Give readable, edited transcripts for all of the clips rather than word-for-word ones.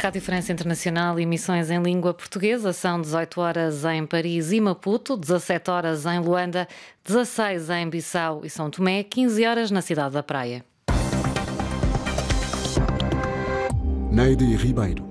Rádio França Internacional, emissões em língua portuguesa, são 18 horas em Paris e Maputo, 17 horas em Luanda, 16 em Bissau e São Tomé, 15 horas na cidade da Praia. Neide Ribeiro.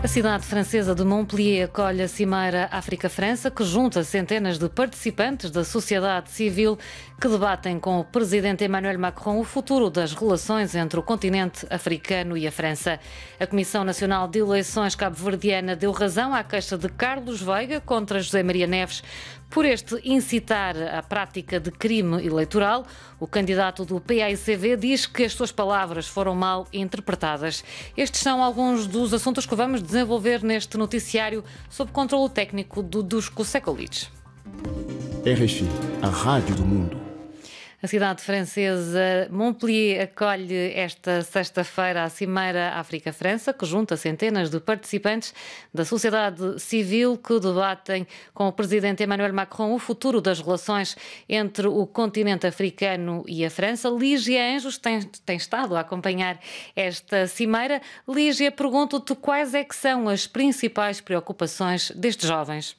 A cidade francesa de Montpellier acolhe a Cimeira África-França, que junta centenas de participantes da sociedade civil que debatem com o presidente Emmanuel Macron o futuro das relações entre o continente africano e a França. A Comissão Nacional de Eleições cabo-verdiana deu razão à queixa de Carlos Veiga contra José Maria Neves por este incitar a prática de crime eleitoral. O candidato do PAICV diz que as suas palavras foram mal interpretadas. Estes são alguns dos assuntos que vamos desenvolver neste noticiário sob controle técnico do Dusko Sekulic. RFI, a Rádio do Mundo. A cidade francesa Montpellier acolhe esta sexta-feira a Cimeira África-França, que junta centenas de participantes da sociedade civil que debatem com o presidente Emmanuel Macron o futuro das relações entre o continente africano e a França. Lígia Anjos tem estado a acompanhar esta cimeira. Lígia, pergunto-te quais é que são as principais preocupações destes jovens?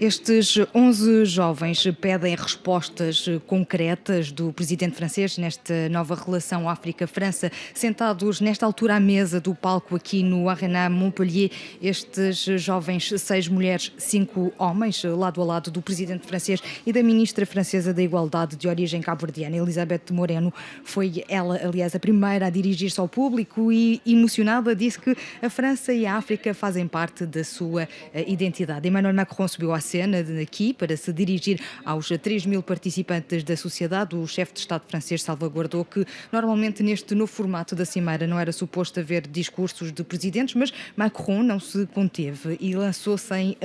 Estes 11 jovens pedem respostas concretas do presidente francês nesta nova relação África-França, sentados nesta altura à mesa do palco aqui no Arena Montpellier. Estes jovens, 6 mulheres, 5 homens, lado a lado do presidente francês e da ministra francesa da Igualdade de origem cabo-verdiana, Elisabeth Moreno. Foi ela, aliás, a primeira a dirigir-se ao público e, emocionada, disse que a França e a África fazem parte da sua identidade. Emmanuel Macron subiu à cena aqui para se dirigir aos 3.000 participantes da sociedade. O chefe de Estado francês salvaguardou que normalmente neste novo formato da Cimeira não era suposto haver discursos de presidentes, mas Macron não se conteve e lançou-se em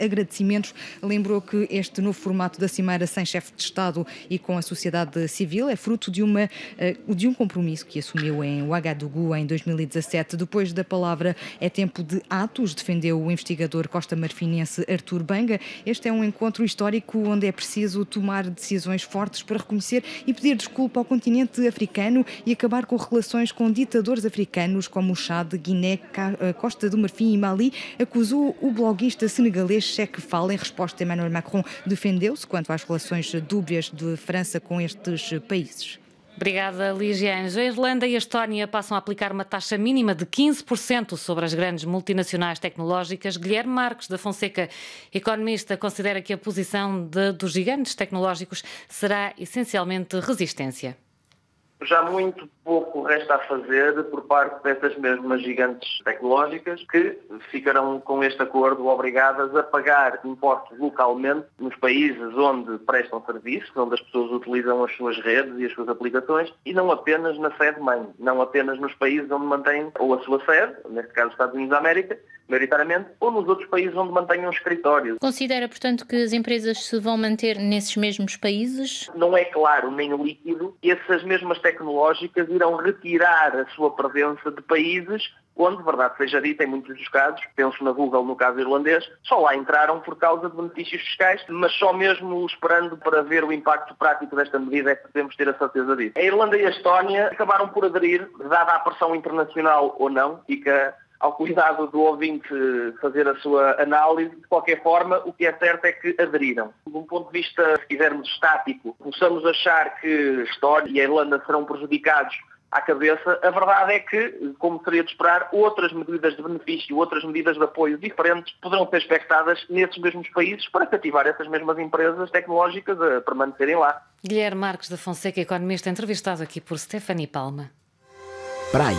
agradecimentos. Lembrou que este novo formato da Cimeira sem chefe de Estado e com a sociedade civil é fruto de um compromisso que assumiu em Ouagadougou em 2017. Depois da palavra é tempo de atos, defendeu o investigador costa-marfinense Artur Banga. Este é um encontro histórico onde é preciso tomar decisões fortes para reconhecer e pedir desculpa ao continente africano e acabar com relações com ditadores africanos como o Chad, Guiné, Costa do Marfim e Mali, acusou o bloguista senegalês Cheikh Fall. Em resposta, Emmanuel Macron defendeu-se quanto às relações dúbias de França com estes países. Obrigada, Lígia Anjos. A Irlanda e a Estónia passam a aplicar uma taxa mínima de 15% sobre as grandes multinacionais tecnológicas. Guilherme Marques da Fonseca, economista, considera que a posição dos gigantes tecnológicos será essencialmente resistência. Já muito pouco resta a fazer por parte dessas mesmas gigantes tecnológicas que ficarão com este acordo obrigadas a pagar impostos localmente nos países onde prestam serviços, onde as pessoas utilizam as suas redes e as suas aplicações e não apenas na sede-mãe, não apenas nos países onde mantêm ou a sua sede, neste caso os Estados Unidos da América, maioritariamente, ou nos outros países onde mantêm um escritório. Considera, portanto, que as empresas se vão manter nesses mesmos países? Não é claro nem líquido que essas mesmas tecnológicas irão retirar a sua presença de países onde, verdade seja dita, em muitos dos casos, penso na Google no caso irlandês, só lá entraram por causa de benefícios fiscais, mas só mesmo esperando para ver o impacto prático desta medida é que podemos ter a certeza disso. A Irlanda e a Estónia acabaram por aderir, dada a pressão internacional ou não, fica ao cuidado do ouvinte fazer a sua análise. De qualquer forma, o que é certo é que aderiram. De um ponto de vista, se quisermos, estático, possamos achar que a Estónia e a Irlanda serão prejudicados à cabeça. A verdade é que, como seria de esperar, outras medidas de benefício, outras medidas de apoio diferentes poderão ser expectadas nesses mesmos países para cativar essas mesmas empresas tecnológicas a permanecerem lá. Guilherme Marques da Fonseca, economista, entrevistado aqui por Stephanie Palma. Praia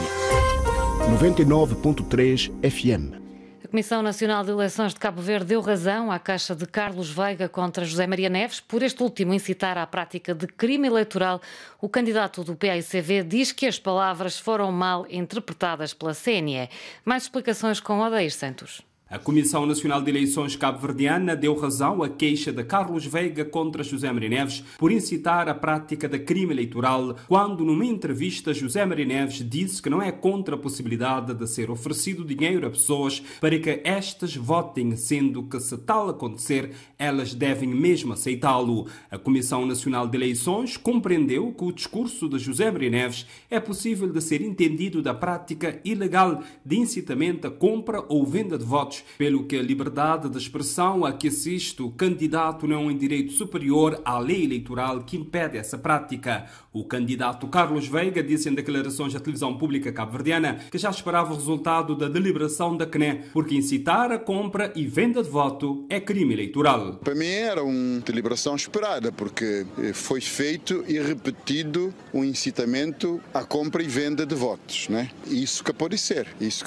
99.3 FM. A Comissão Nacional de Eleições de Cabo Verde deu razão à queixa de Carlos Veiga contra José Maria Neves por este último incitar à prática de crime eleitoral. O candidato do PAICV diz que as palavras foram mal interpretadas pela CNE. Mais explicações com Odair Santos. A Comissão Nacional de Eleições cabo-verdiana deu razão à queixa de Carlos Veiga contra José Maria Neves por incitar a prática de crime eleitoral, quando numa entrevista José Maria Neves disse que não é contra a possibilidade de ser oferecido dinheiro a pessoas para que estas votem, sendo que se tal acontecer, elas devem mesmo aceitá-lo. A Comissão Nacional de Eleições compreendeu que o discurso de José Maria Neves é possível de ser entendido da prática ilegal de incitamento à compra ou venda de votos, pelo que a liberdade de expressão a que assiste o candidato não é um direito superior à lei eleitoral que impede essa prática. O candidato Carlos Veiga disse em declarações à televisão pública cabo-verdiana que já esperava o resultado da deliberação da CNE, porque incitar a compra e venda de voto é crime eleitoral. Para mim era uma deliberação esperada, porque foi feito e repetido um incitamento à compra e venda de votos, né? Isso que pode ser. Isso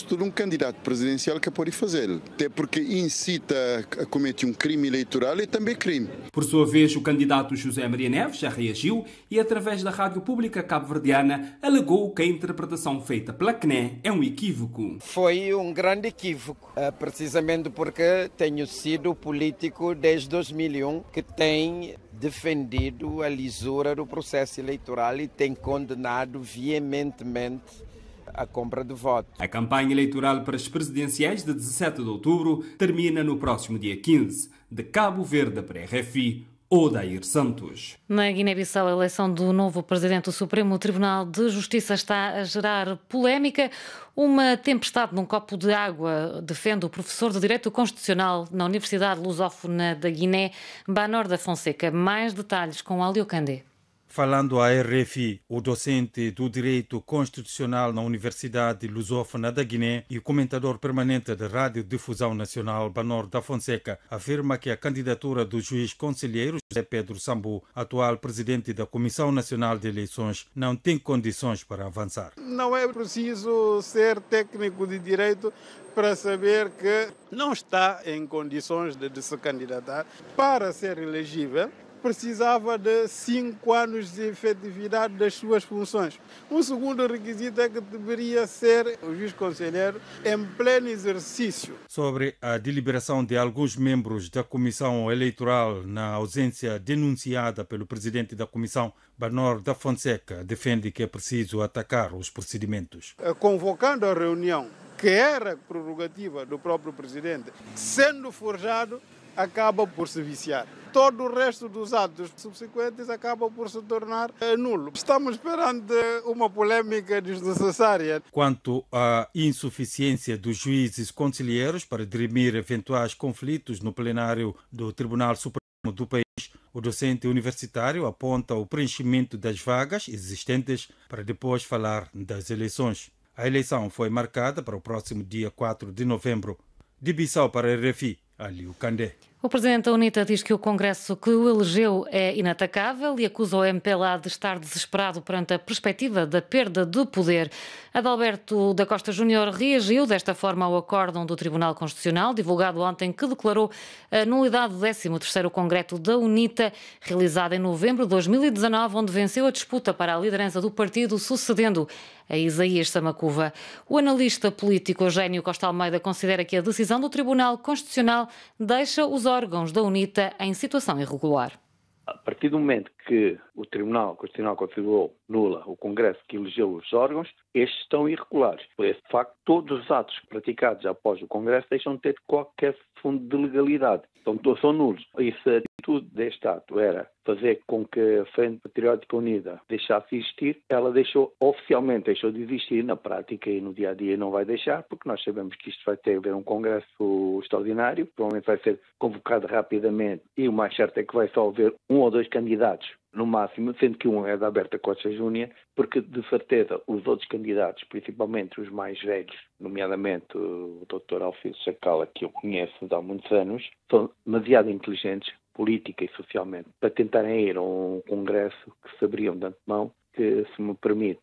tudo um candidato presidencial que pode fazer. Até porque incita a cometer um crime eleitoral é também crime. Por sua vez, o candidato José Maria Neves já reagiu e, através da Rádio Pública Cabo-Verdiana, alegou que a interpretação feita pela CNE é um equívoco. Foi um grande equívoco, precisamente porque tenho sido político desde 2001 que tem defendido a lisura do processo eleitoral e tem condenado veementemente a compra de votos. A campanha eleitoral para as presidenciais de 17 de outubro termina no próximo dia 15. De Cabo Verde para a RFI, Odair Santos. Na Guiné-Bissau, a eleição do novo presidente do Supremo Tribunal de Justiça está a gerar polémica. Uma tempestade num copo de água, defende o professor de Direito Constitucional na Universidade Lusófona da Guiné, Banor da Fonseca. Mais detalhes com Alio Candé. Falando à RFI, o docente do Direito Constitucional na Universidade Lusófona da Guiné e o comentador permanente da Rádio-Difusão Nacional, Banor da Fonseca, afirma que a candidatura do juiz conselheiro José Pedro Sambu, atual presidente da Comissão Nacional de Eleições, não tem condições para avançar. Não é preciso ser técnico de direito para saber que não está em condições de se candidatar. Para ser elegível, precisava de 5 anos de efetividade das suas funções. Um segundo requisito é que deveria ser o juiz conselheiro em pleno exercício. Sobre a deliberação de alguns membros da Comissão Eleitoral na ausência denunciada pelo presidente da Comissão, Banor da Fonseca, defende que é preciso atacar os procedimentos. Convocando a reunião, que era prerrogativa do próprio presidente, sendo forjado, acaba por se viciar. Todo o resto dos atos subsequentes acaba por se tornar nulo. Estamos perante uma polêmica desnecessária. Quanto à insuficiência dos juízes conselheiros para dirimir eventuais conflitos no plenário do Tribunal Supremo do país, o docente universitário aponta o preenchimento das vagas existentes para depois falar das eleições. A eleição foi marcada para o próximo dia 4 de novembro. De Bissau para a RFI, Alio Candé. O presidente da UNITA diz que o Congresso que o elegeu é inatacável e acusa o MPLA de estar desesperado perante a perspectiva da perda de poder. Adalberto da Costa Júnior reagiu desta forma ao acórdão do Tribunal Constitucional, divulgado ontem, que declarou a nulidade do 13º Congresso da UNITA, realizado em novembro de 2019, onde venceu a disputa para a liderança do partido, sucedendo a Isaías Samacuva. O analista político Eugênio Costa Almeida considera que a decisão do Tribunal Constitucional deixa os órgãos da UNITA em situação irregular. A partir do momento que o Tribunal Constitucional considerou nula o Congresso que elegeu os órgãos, estes estão irregulares. Por esse facto, todos os atos praticados após o Congresso deixam de ter qualquer fundo de legalidade. Então, são nulos. E se a atitude deste ato era fazer com que a Frente Patriótica Unida deixasse de existir, ela oficialmente deixou de existir, na prática e no dia-a-dia não vai deixar, porque nós sabemos que isto vai ter a haver um congresso extraordinário, provavelmente vai ser convocado rapidamente e o mais certo é que vai só haver 1 ou 2 candidatos no máximo, sendo que um é da Alberto Costa Júnior, porque de certeza os outros candidatos, principalmente os mais velhos, nomeadamente o Dr. Alfredo Sacala, que eu conheço há muitos anos, são demasiado inteligentes, política e socialmente, para tentarem ir a um congresso que saberiam de antemão que, se me permite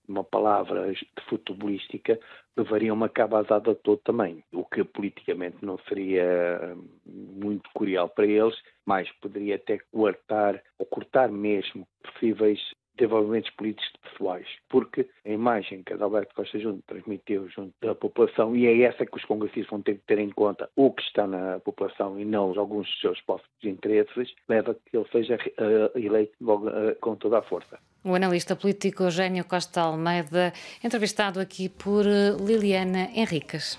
uma palavra de futebolística, levariam uma cabazada de todo tamanho, o que politicamente não seria muito curial para eles, mas poderia até coartar ou cortar mesmo possíveis desenvolvimentos políticos pessoais, porque a imagem que Adalberto Costa Júnior transmitiu junto da população, e é essa que os congressistas vão ter que ter em conta o que está na população e não alguns dos seus próprios interesses, leva a que ele seja eleito logo com toda a força. O analista político Eugênio Costa Almeida, entrevistado aqui por Liliana Henriques.